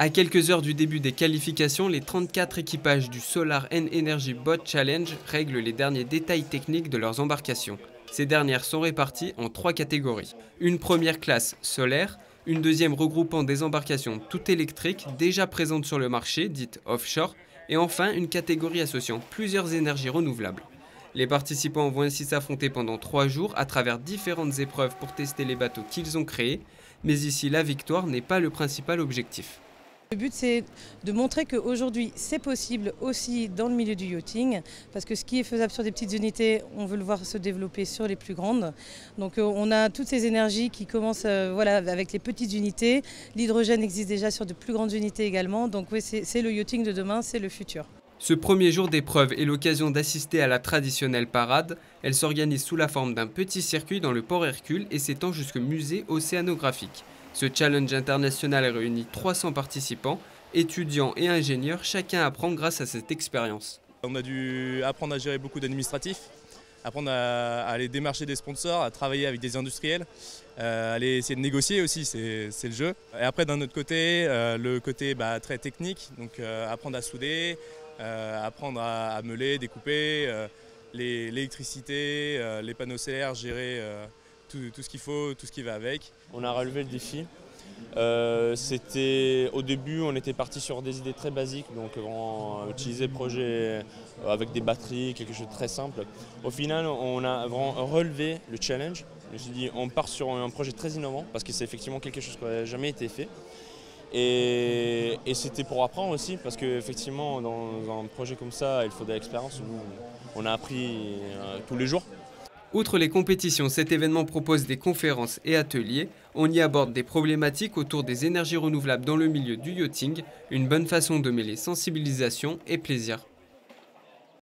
À quelques heures du début des qualifications, les 34 équipages du Solar Energy Boat Challenge règlent les derniers détails techniques de leurs embarcations. Ces dernières sont réparties en 3 catégories. Une première classe solaire, une deuxième regroupant des embarcations toutes électriques déjà présentes sur le marché, dites offshore, et enfin une catégorie associant plusieurs énergies renouvelables. Les participants vont ainsi s'affronter pendant 3 jours à travers différentes épreuves pour tester les bateaux qu'ils ont créés, mais ici la victoire n'est pas le principal objectif. Le but, c'est de montrer qu'aujourd'hui, c'est possible aussi dans le milieu du yachting, parce que ce qui est faisable sur des petites unités, on veut le voir se développer sur les plus grandes. Donc on a toutes ces énergies qui commencent avec les petites unités. L'hydrogène existe déjà sur de plus grandes unités également. Donc oui, c'est le yachting de demain, c'est le futur. Ce premier jour d'épreuve est l'occasion d'assister à la traditionnelle parade. Elle s'organise sous la forme d'un petit circuit dans le port Hercule et s'étend jusqu'au musée océanographique. Ce challenge international réunit 300 participants, étudiants et ingénieurs, chacun apprend grâce à cette expérience. On a dû apprendre à gérer beaucoup d'administratifs, apprendre à aller démarcher des sponsors, à travailler avec des industriels, aller essayer de négocier aussi, c'est le jeu. Et après d'un autre côté, le côté très technique, donc apprendre à souder, apprendre à meuler, découper, l'électricité, les panneaux solaires, gérer tout ce qu'il faut, tout ce qui va avec. On a relevé le défi. Au début, on était parti sur des idées très basiques, donc on utilisait le projet avec des batteries, quelque chose de très simple. Au final, on a vraiment relevé le challenge. Je me suis dit, on part sur un projet très innovant parce que c'est effectivement quelque chose qui n'a jamais été fait. Et c'était pour apprendre aussi, parce qu'effectivement, dans un projet comme ça, il faut de l'expérience. Nous, on a appris tous les jours. Outre les compétitions, cet événement propose des conférences et ateliers. On y aborde des problématiques autour des énergies renouvelables dans le milieu du yachting, une bonne façon de mêler sensibilisation et plaisir.